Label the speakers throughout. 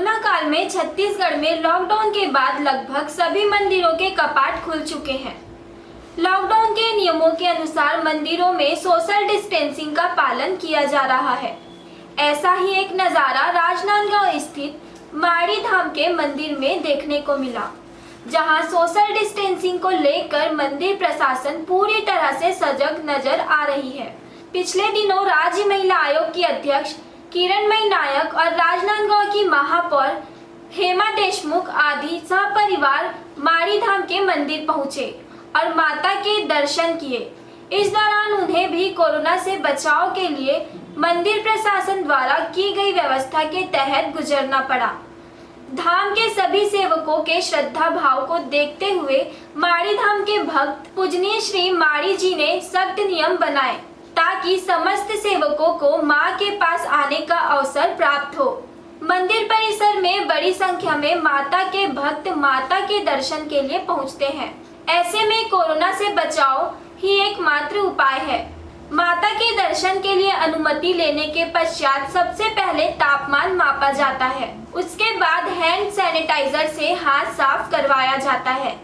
Speaker 1: Corona काल में छत्तीसगढ़ में लॉकडाउन के बाद लगभग सभी मंदिरों के कपाट खुल चुके हैं। लॉकडाउन के नियमों के अनुसार मंदिरों में सोशल डिस्टेंसिंग का पालन किया जा रहा है। ऐसा ही एक नज़ारा राजनांदगांव स्थित माड़ी धाम के मंदिर में देखने को मिला, जहां सोशल डिस्टेंसिंग को लेकर मंदिर प्रशासन पूरी तरह से सजग नजर आ रही है। पिछले दिनों राज्य महिला आयोग की अध्यक्ष किरणमयी नायक और राजनांदगांव की महापौर हेमा देशमुख आदि सपरिवार माड़ी धाम के मंदिर पहुंचे और माता के दर्शन किए। इस दौरान उन्हें भी कोरोना से बचाव के लिए मंदिर प्रशासन द्वारा की गई व्यवस्था के तहत गुजरना पड़ा। धाम के सभी सेवकों के श्रद्धा भाव को देखते हुए माड़ी धाम के भक्त पूजनीय श्री माड़ी जी ने सख्त नियम बनाए ताकि समस्त सेवकों को मां के पास आने का अवसर प्राप्त हो। मंदिर परिसर में बड़ी संख्या में माता के भक्त माता के दर्शन के लिए पहुंचते हैं। ऐसे में कोरोना से बचाव ही एकमात्र उपाय है। माता के दर्शन के लिए अनुमति लेने के पश्चात सबसे पहले तापमान मापा जाता है। उसके बाद हैंड सैनिटाइजर से हाथ साफ करवाया जाता है।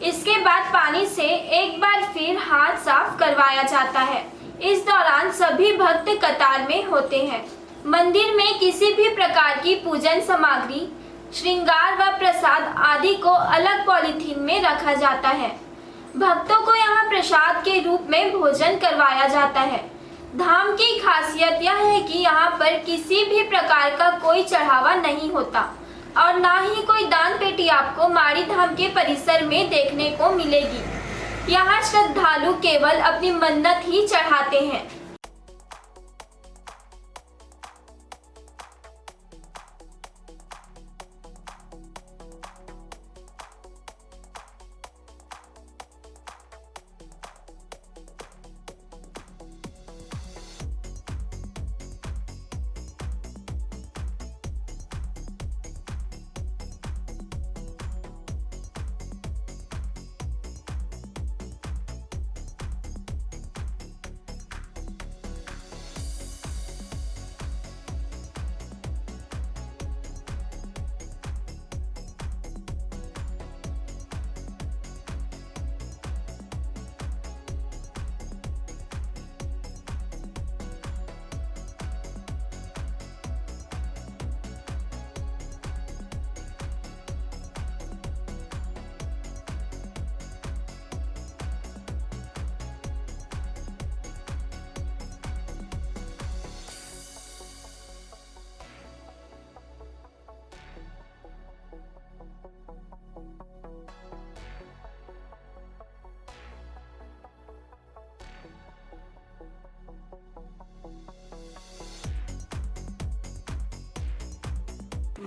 Speaker 1: इसके बाद पानी से एक बार फिर हाथ साफ करवाया जाता है। इस दौरान सभी भक्त कतार में होते हैं। मंदिर में किसी भी प्रकार की पूजन सामग्री, श्रृंगार व प्रसाद आदि को अलग पॉलीथीन में रखा जाता है। भक्तों को यहाँ प्रसाद के रूप में भोजन करवाया जाता है। धाम की खासियत यह है कि यहाँ पर किसी भी प्रकार का कोई चढ़ावा नहीं होता और ना ही कोई दान पेटी आपको माड़ी धाम के परिसर में देखने को मिलेगी। यहाँ श्रद्धालु केवल अपनी मन्नत ही चढ़ाते हैं।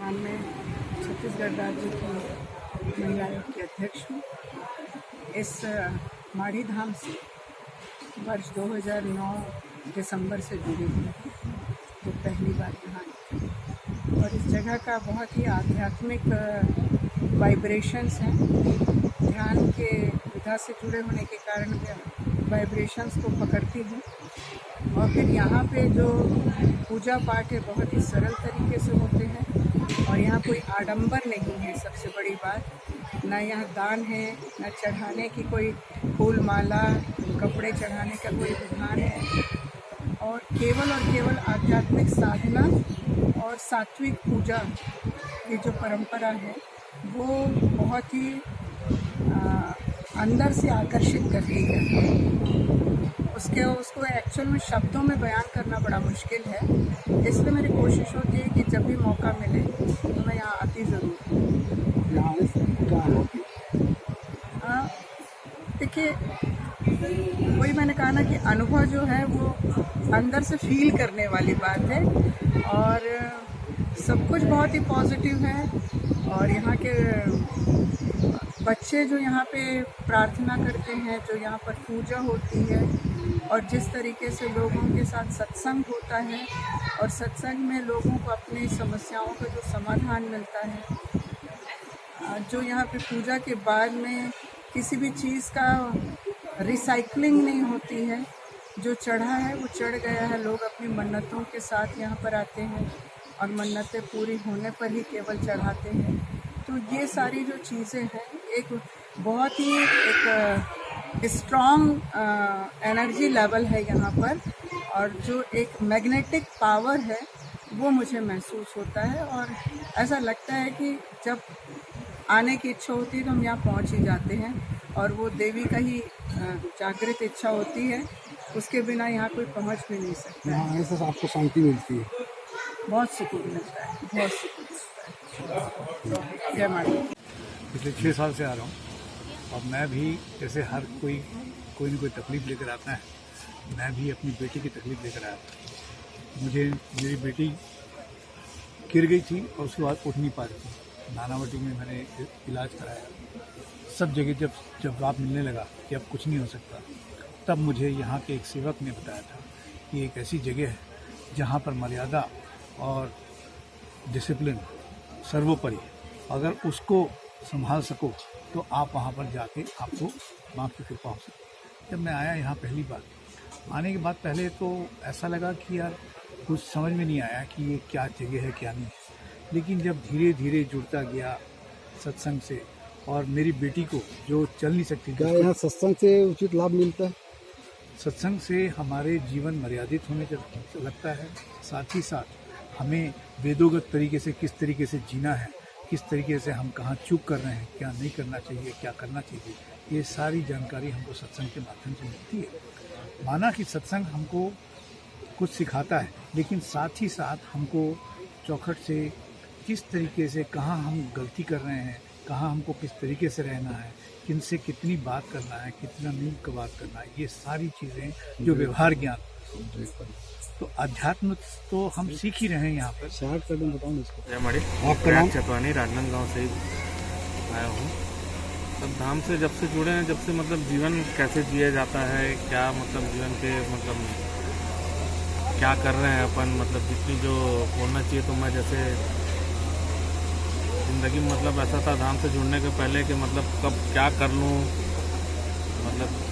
Speaker 2: मैं छत्तीसगढ़ राज्य की महिला आयोग की अध्यक्ष हूँ। इस माड़ी धाम से वर्ष 2009 दिसंबर से जुड़ी हुई हूँ, जो पहली बार यहाँ आई थी। और इस जगह का बहुत ही आध्यात्मिक वाइब्रेशंस हैं। ध्यान के विधा से जुड़े होने के कारण वाइब्रेशंस को पकड़ती हूँ। और फिर यहाँ पे जो पूजा पाठ है बहुत ही सरल तरीके से होते हैं और यहाँ कोई आडंबर नहीं है। सबसे बड़ी बात, ना यहाँ दान है, ना चढ़ाने की कोई फूल माला कपड़े चढ़ाने का कोई विधान है। और केवल आध्यात्मिक साधना और सात्विक पूजा की जो परंपरा है वो बहुत ही अंदर से आकर्षित करती है। उसको एक्चुअल में शब्दों में बयान करना बड़ा मुश्किल है। इसलिए मेरी कोशिश होती है कि जब भी मौका मिले तो मैं यहाँ आती ज़रूर हूँ। देखिए, वही मैंने कहा ना कि अनुभव जो है वो अंदर से फील करने वाली बात है। और सब कुछ बहुत ही पॉजिटिव है। और यहाँ के बच्चे जो यहाँ पे प्रार्थना करते हैं, जो यहाँ पर पूजा होती है और जिस तरीके से लोगों के साथ सत्संग होता है और सत्संग में लोगों को अपनी समस्याओं का जो समाधान मिलता है, जो यहाँ पे पूजा के बाद में किसी भी चीज़ का रिसाइकलिंग नहीं होती है। जो चढ़ा है वो चढ़ गया है। लोग अपनी मन्नतों के साथ यहाँ पर आते हैं और मन्नतें पूरी होने पर ही केवल चढ़ाते हैं। तो ये सारी जो चीज़ें हैं, एक बहुत ही एक स्ट्रॉन्ग एनर्जी लेवल है यहाँ पर, और जो एक मैग्नेटिक पावर है वो मुझे महसूस होता है। और ऐसा लगता है कि जब आने की इच्छा होती है तो हम यहाँ पहुँच ही जाते हैं, और वो देवी का ही जागृत इच्छा होती है, उसके बिना यहाँ कोई पहुँच भी नहीं सकता।
Speaker 3: यहाँ आने से आपको शांति मिलती है?
Speaker 2: बहुत सुकून मिलता है, बहुत सुकून मिलता है। जय माता।
Speaker 4: पिछले 6 साल से आ रहा हूँ, और मैं भी जैसे हर कोई न कोई तकलीफ़ लेकर आता है, मैं भी अपनी बेटी की तकलीफ़ लेकर आया था। मुझे मेरी बेटी गिर गई थी और उसके बाद उठ नहीं पा रही थी। नानावटी में मैंने इलाज कराया, सब जगह जब जवाब मिलने लगा कि अब कुछ नहीं हो सकता, तब मुझे यहाँ के एक सेवक ने बताया था कि एक ऐसी जगह है जहाँ पर मर्यादा और डिसिप्लिन सर्वोपरि, अगर उसको संभाल सको तो आप वहाँ पर जाके आपको माँ की कृपा हो सकती। जब मैं आया यहाँ पहली बार, आने के बाद पहले तो ऐसा लगा कि यार कुछ समझ में नहीं आया कि ये क्या जगह है क्या नहीं है, लेकिन जब धीरे धीरे जुड़ता गया सत्संग से, और मेरी बेटी को जो चल नहीं सकती थी,
Speaker 3: क्या यहाँ सत्संग से उचित लाभ मिलता है?
Speaker 4: सत्संग से हमारे जीवन मर्यादित होने लगता है, साथ ही साथ हमें वेदोगत तरीके से किस तरीके से जीना है, किस तरीके से हम कहाँ चूक कर रहे हैं, क्या नहीं करना चाहिए, क्या करना चाहिए, ये सारी जानकारी हमको सत्संग के माध्यम से मिलती है। माना कि सत्संग हमको कुछ सिखाता है, लेकिन साथ ही साथ हमको चौखट से किस तरीके से कहाँ हम गलती कर रहे हैं, कहाँ हमको किस तरीके से रहना है, किन से कितनी बात करना है, कितना नहीं का बात करना है, ये सारी चीज़ें जो व्यवहार ज्ञान, तो अध्यात्म तो हम सीख ही रहे हैं यहाँ पर।
Speaker 3: शहर का दिन बताओ इसको।
Speaker 5: जय मणि,
Speaker 3: आपका नाम?
Speaker 5: चतवानी, राजनांदगांव से आया हूँ। तब धाम से जब से जुड़े हैं, जब से मतलब जीवन कैसे जिया जाता है, क्या मतलब जीवन के मतलब क्या कर रहे हैं अपन, मतलब जितनी जो बोलना चाहिए, तो मैं जैसे ज़िंदगी में मतलब ऐसा था धाम से जुड़ने के पहले कि मतलब कब क्या कर लूँ, मतलब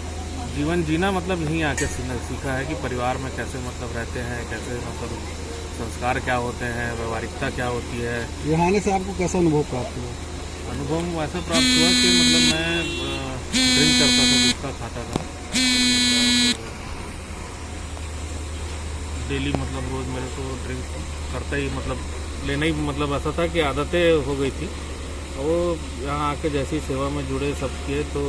Speaker 5: जीवन जीना मतलब यहीं आके सीखा है कि परिवार में कैसे मतलब रहते हैं, कैसे मतलब संस्कार क्या होते हैं, व्यवहारिकता क्या होती है।
Speaker 3: यहाँ आने से आपको कैसा अनुभव प्राप्त हुआ?
Speaker 5: अनुभव वैसे प्राप्त हुआ कि मतलब मैं ड्रिंक करता था, गुटखा खाता था डेली, मतलब रोज़ मेरे को ड्रिंक करता ही मतलब लेना ही, मतलब ऐसा था कि आदतें हो गई थी। और यहाँ आके जैसी सेवा में जुड़े सब किए, तो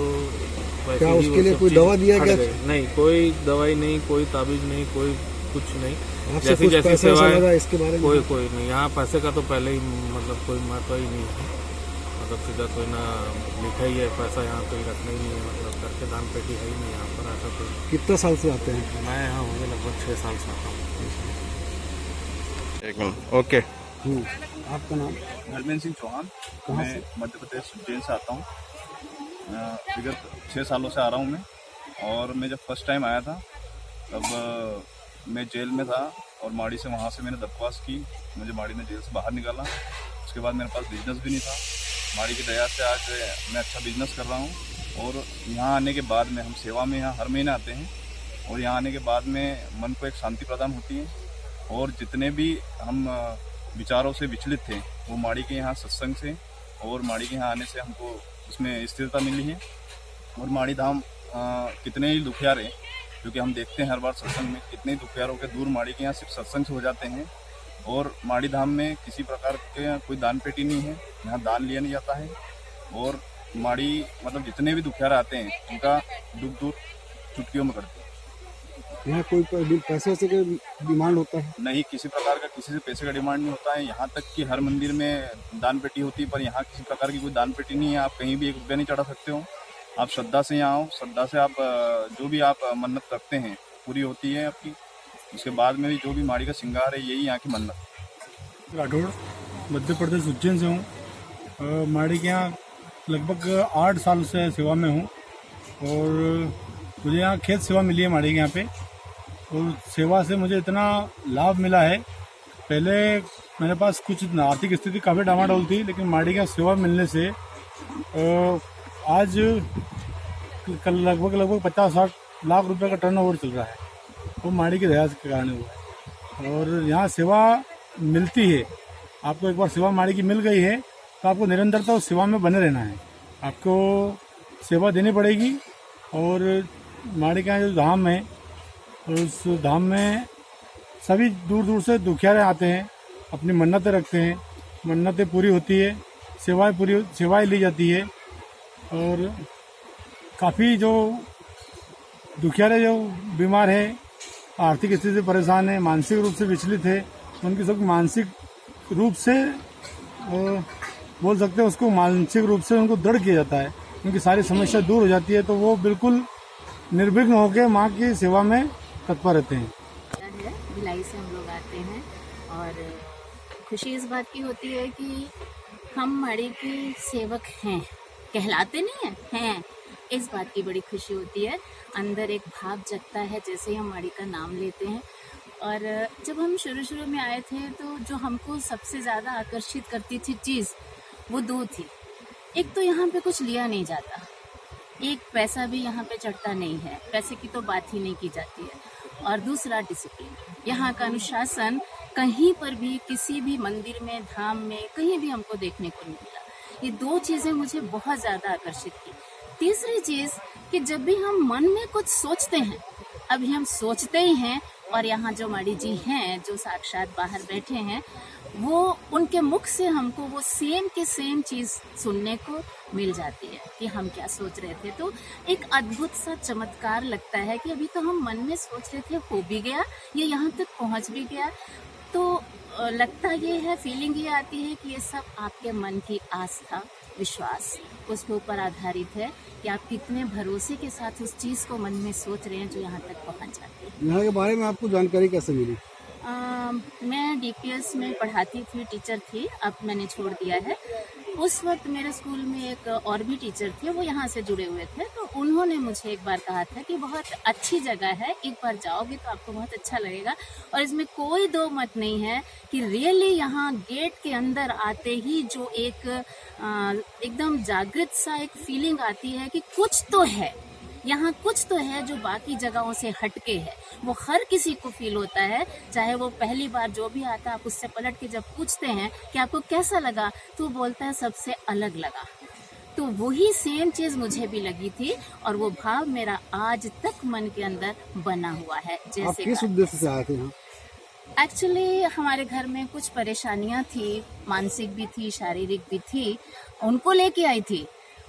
Speaker 3: क्या उसके लिए कोई दवा दिया गया?
Speaker 5: नहीं, कोई दवाई नहीं, कोई ताबीज नहीं, कोई कुछ नहीं।
Speaker 3: आपसे कुछ पैसा लगा इसके बारे में?
Speaker 5: कोई नहीं। यहाँ पैसे का तो पहले ही मतलब कोई महत्व ही नहीं है, मतलब सीधा कोई ना लिखा ही है पैसा यहाँ कोई रखना ही नहीं है, मतलब करके दान पेटी है ही नहीं यहाँ पर ऐसा कोई।
Speaker 3: कितना साल से आते हैं?
Speaker 5: मैं यहाँ होंगे लगभग 6 साल से आता हूँ। एक मिनट, ओके।
Speaker 3: आपका नाम?
Speaker 6: धर्मेंद्र सिंह चौहान।
Speaker 3: कहाँ
Speaker 6: मैं
Speaker 3: से?
Speaker 6: मध्य प्रदेश उज्जैन से आता हूँ। विगत 6 सालों से आ रहा हूँ मैं। और मैं जब फर्स्ट टाइम आया था तब मैं जेल में था, और माड़ी से वहाँ से मैंने दरख्वास्त की, मुझे माड़ी ने जेल से बाहर निकाला। उसके बाद मेरे पास बिजनेस भी नहीं था। माड़ी की दया से आज मैं अच्छा बिजनेस कर रहा हूँ। और यहाँ आने के बाद में हम सेवा में यहाँ हर महीने आते हैं, और यहाँ आने के बाद में मन को एक शांति प्रदान होती है। और जितने भी हम विचारों से विचलित थे वो माड़ी के यहाँ सत्संग से और माड़ी के यहाँ आने से हमको उसमें स्थिरता मिली है। और माड़ी धाम कितने ही दुखियारे, क्योंकि हम देखते हैं हर बार सत्संग में कितने ही दुखियारों के दूर माड़ी के यहाँ सिर्फ सत्संग से हो जाते हैं। और माड़ी धाम में किसी प्रकार के कोई दान पेटी नहीं है, यहाँ दान लिया नहीं जाता है। और माड़ी मतलब जितने भी दुखियारे आते हैं उनका दुख दूर चुटकियों में करते हैं।
Speaker 3: यहाँ कोई पैसे से कोई डिमांड होता है?
Speaker 6: नहीं, किसी प्रकार का किसी से पैसे का डिमांड नहीं होता है। यहाँ तक कि हर मंदिर में दान पेटी होती है, पर यहाँ किसी प्रकार की कोई दान पेटी नहीं है। आप कहीं भी 1 रुपया नहीं चढ़ा सकते हो। आप श्रद्धा से यहाँ आओ, श्रद्धा से आप जो भी आप मन्नत करते हैं पूरी होती है आपकी। उसके बाद में भी जो भी माड़ी का श्रृंगार है यही यहाँ की मन्नत।
Speaker 7: राठौड़, मध्य प्रदेश उज्जैन से हूँ। माड़ी के यहाँ लगभग 8 साल से सेवा में हूँ, और मुझे यहाँ खेत सेवा मिली है माड़ी के यहाँ पे। और सेवा से मुझे इतना लाभ मिला है। पहले मेरे पास कुछ आर्थिक स्थिति काफ़ी डामाडोल थी, लेकिन माड़ी के यहाँ सेवा मिलने से आज कल लगभग 50-60 लाख रुपए का टर्नओवर चल रहा है। वो माड़ी की दया के कारण हुआ है। और यहाँ सेवा मिलती है, आपको एक बार सेवा माड़ी की मिल गई है तो आपको निरंतरता उस सेवा में बने रहना है। आपको सेवा देनी पड़ेगी। और माड़ी का जो धाम है, उस धाम में सभी दूर दूर से दुखियारे आते हैं, अपनी मन्नतें रखते हैं, मन्नतें पूरी होती है, सेवाएं ली जाती है। और काफ़ी जो दुखियारे जो बीमार है, आर्थिक स्थिति से परेशान है, मानसिक रूप से विचलित है, उनकी सब मानसिक रूप से बोल सकते हैं, उसको मानसिक रूप से उनको दृढ़ किया जाता है, उनकी सारी समस्या दूर हो जाती है, तो वो बिल्कुल निर्विघ्न होकर माँ की सेवा में तत्पर रहते हैं।
Speaker 8: भिलाई से हम लोग आते हैं और खुशी इस बात की होती है कि हम माड़ी के सेवक हैं, कहलाते नहीं हैं, इस बात की बड़ी खुशी होती है। अंदर एक भाव जगता है जैसे ही हम माड़ी का नाम लेते हैं। और जब हम शुरू में आए थे तो जो हमको सबसे ज़्यादा आकर्षित करती थी चीज़ वो दो थी। एक तो यहाँ पे कुछ लिया नहीं जाता, एक पैसा भी यहाँ पे चढ़ता नहीं है, पैसे की तो बात ही नहीं की जाती है। और दूसरा डिसिप्लिन, यहाँ का अनुशासन कहीं पर भी किसी भी मंदिर में, धाम में, कहीं भी हमको देखने को नहीं मिला। ये दो चीज़ें मुझे बहुत ज़्यादा आकर्षित की। तीसरी चीज़ कि जब भी हम मन में कुछ सोचते हैं, अभी हम सोचते ही हैं, और यहाँ जो माड़ी जी हैं जो साक्षात बाहर बैठे हैं, वो उनके मुख से हमको वो सेम के सेम चीज़ सुनने को मिल जाती है कि हम क्या सोच रहे थे। तो एक अद्भुत सा चमत्कार लगता है कि अभी तो हम मन में सोच रहे थे, हो भी गया, ये यहाँ तक पहुँच भी गया। तो लगता ये है, फीलिंग ये आती है कि ये सब आपके मन की आस्था, विश्वास उसके ऊपर आधारित है कि आप कितने भरोसे के साथ उस चीज़ को मन में सोच रहे हैं जो यहाँ तक पहुँच जाती है।
Speaker 3: यहाँ के बारे में आपको जानकारी कैसे मिली?
Speaker 8: मैं डीपीएस में पढ़ाती थी, टीचर थी, अब मैंने छोड़ दिया है। उस वक्त मेरे स्कूल में एक और भी टीचर थे, वो यहाँ से जुड़े हुए थे, तो उन्होंने मुझे एक बार कहा था कि बहुत अच्छी जगह है, एक बार जाओगे तो आपको बहुत अच्छा लगेगा। और इसमें कोई दो मत नहीं है कि रियली यहाँ गेट के अंदर आते ही जो एक एकदम जागृत सा एक फीलिंग आती है कि कुछ तो है यहाँ, कुछ तो है जो बाकी जगहों से हटके है। वो हर किसी को फील होता है, चाहे वो पहली बार जो भी आता है, आप उससे पलट के जब पूछते हैं कि आपको कैसा लगा, तो बोलता है सबसे अलग लगा। तो वही सेम चीज़ मुझे भी लगी थी और वो भाव मेरा आज तक मन के अंदर बना हुआ है।
Speaker 3: आप
Speaker 8: जैसे
Speaker 3: किस उद्देश्य से आए थे यहाँ?
Speaker 8: एक्चुअली हमारे घर में कुछ परेशानियां थी, मानसिक भी थी, शारीरिक भी थी, उनको लेके आई थी।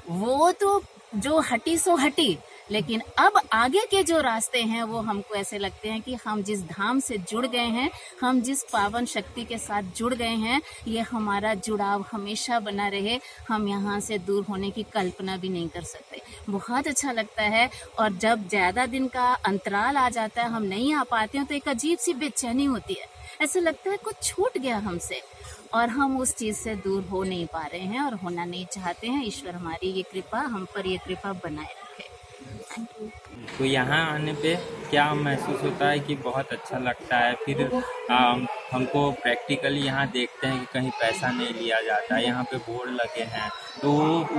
Speaker 8: वो तो जो हटी सो हटी, लेकिन अब आगे के जो रास्ते हैं वो हमको ऐसे लगते हैं कि हम जिस धाम से जुड़ गए हैं, हम जिस पावन शक्ति के साथ जुड़ गए हैं, ये हमारा जुड़ाव हमेशा बना रहे। हम यहाँ से दूर होने की कल्पना भी नहीं कर सकते। बहुत अच्छा लगता है। और जब ज़्यादा दिन का अंतराल आ जाता है, हम नहीं आ पाते हैं, तो एक अजीब सी बेचैनी होती है, ऐसे लगता है कुछ छूट गया हमसे, और हम उस चीज़ से दूर हो नहीं पा रहे हैं और होना नहीं चाहते हैं। ईश्वर हमारी ये कृपा, हम पर ये कृपा बनाए रखे।
Speaker 9: तो यहाँ आने पे क्या महसूस होता है कि बहुत अच्छा लगता है। फिर हमको प्रैक्टिकली यहाँ देखते हैं कि कहीं पैसा नहीं लिया जाता है, यहाँ पे बोर्ड लगे हैं तो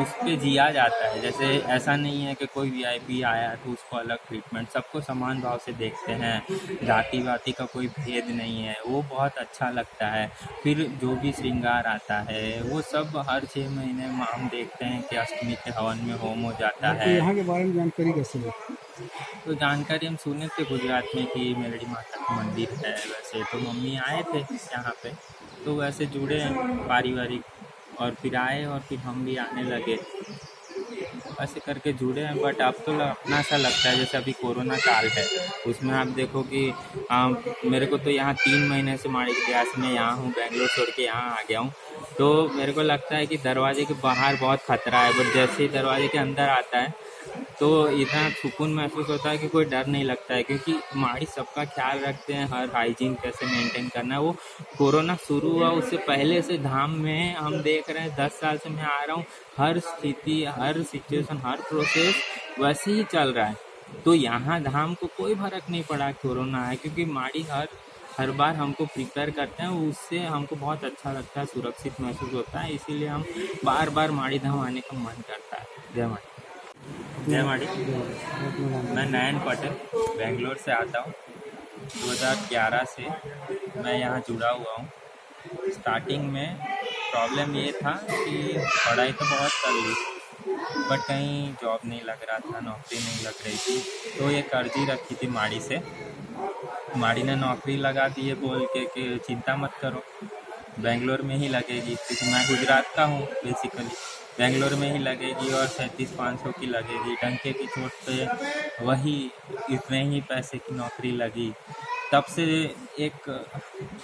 Speaker 9: उस पे जिया जाता है। जैसे ऐसा नहीं है कि कोई वीआईपी आया तो उसको अलग ट्रीटमेंट, सबको समान भाव से देखते हैं, जाति वाति का कोई भेद नहीं है, वो बहुत अच्छा लगता है। फिर जो भी श्रृंगार आता है वो सब हर 6 महीने में हम देखते हैं कि अष्टमी के हवन में होम हो जाता
Speaker 3: आपको
Speaker 9: है।
Speaker 3: यहाँ के बारे में जानकारी कैसे मिली?
Speaker 9: तो जानकारी हम सुने थे गुजरात में कि मेलडी माता का मंदिर है, वैसे तो मम्मी आए थे यहाँ पे, तो वैसे जुड़े पारिवारिक, और फिर आए और फिर हम भी आने लगे, ऐसे करके जुड़े हैं। बट अब तो अपना सा लगता है, जैसे अभी कोरोना काल है, उसमें आप देखो कि मेरे को तो यहाँ 3 महीने से माड़ी के ब्यास में यहाँ हूँ, बेंगलोर छोड़ के यहाँ आ गया हूँ, तो मेरे को लगता है कि दरवाजे के बाहर बहुत खतरा है, बट जैसे ही दरवाजे के अंदर आता है तो इतना सुकून महसूस होता है कि कोई डर नहीं लगता है, क्योंकि माड़ी सबका ख्याल रखते हैं, हर हाइजीन कैसे मेंटेन करना है। वो कोरोना शुरू हुआ उससे पहले से धाम में हम देख रहे हैं, 10 साल से मैं आ रहा हूँ, हर स्थिति, हर सिचुएशन, हर प्रोसेस वैसे ही चल रहा है। तो यहाँ धाम को कोई फर्क नहीं पड़ा कोरोना है, क्योंकि माड़ी हर बार हमको प्रिपेयर करते हैं, उससे हमको बहुत अच्छा लगता है, सुरक्षित महसूस होता है, इसीलिए हम बार बार माड़ी धाम आने का मन करता है। जय माड़ी। जय माड़ी। मैं नयन पटेल बेंगलोर से आता हूँ। 2011 से मैं यहाँ जुड़ा हुआ हूँ। स्टार्टिंग में प्रॉब्लम ये था कि पढ़ाई तो बहुत कर ली, बट कहीं जॉब नहीं लग रहा था, नौकरी नहीं लग रही थी। तो एक अर्जी रखी थी माड़ी से, माड़ी ने नौकरी लगा दी है बोल के कि चिंता मत करो, बेंगलोर में ही लगेगी, क्योंकि मैं गुजरात का हूँ बेसिकली, बेंगलोर में ही लगेगी और 37,500 की लगेगी। डंके की चोट पे वही इतने ही पैसे की नौकरी लगी। तब से एक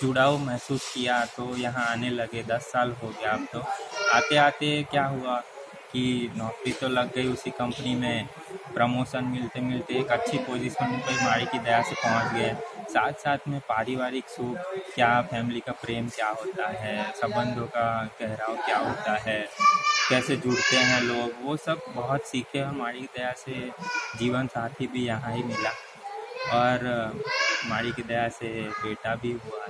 Speaker 9: जुड़ाव महसूस किया, तो यहाँ आने लगे। 10 साल हो गया अब। तो आते आते क्या हुआ कि नौकरी तो लग गई उसी कंपनी में, प्रमोशन मिलते मिलते एक अच्छी पोजीशन पे माड़ी की दया से पहुंच गए। साथ साथ में पारिवारिक सुख क्या, फैमिली का प्रेम क्या होता है, संबंधों का गहराव क्या होता है, कैसे जुड़ते हैं लोग, वो सब बहुत सीखे। हमारी दया से जीवन साथी भी यहाँ ही मिला और माड़ी की दया से बेटा भी हुआ।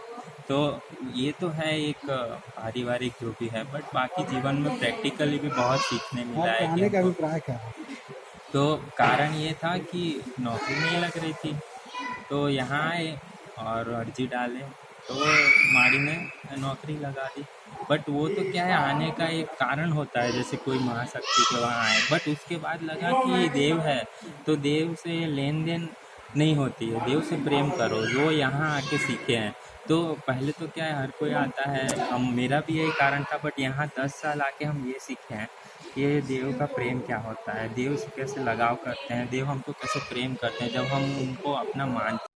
Speaker 9: तो ये तो है एक पारिवारिक जो भी है, बट बाकी जीवन में प्रैक्टिकली भी बहुत सीखने मिला
Speaker 3: आपके
Speaker 9: है
Speaker 3: आने का
Speaker 9: कि
Speaker 3: अभिप्राय क्या है?
Speaker 9: तो कारण ये था कि नौकरी नहीं लग रही थी, तो यहाँ आए और अर्जी डाले, तो माड़ी ने नौकरी लगा दी। बट वो तो क्या है, आने का एक कारण होता है, जैसे कोई महाशक्ति के वहाँ आए। बट उसके बाद लगा कि देव है, तो देव से लेन देन नहीं होती है, देव से प्रेम करो, जो यहाँ आके सीखे हैं। तो पहले तो क्या है, हर कोई आता है, मेरा भी यही कारण था। बट यहाँ 10 साल आके हम ये सीखे हैं कि देव का प्रेम क्या होता है, देव से कैसे लगाव करते हैं, देव हमको कैसे प्रेम करते हैं जब हम उनको अपना मानते हैं।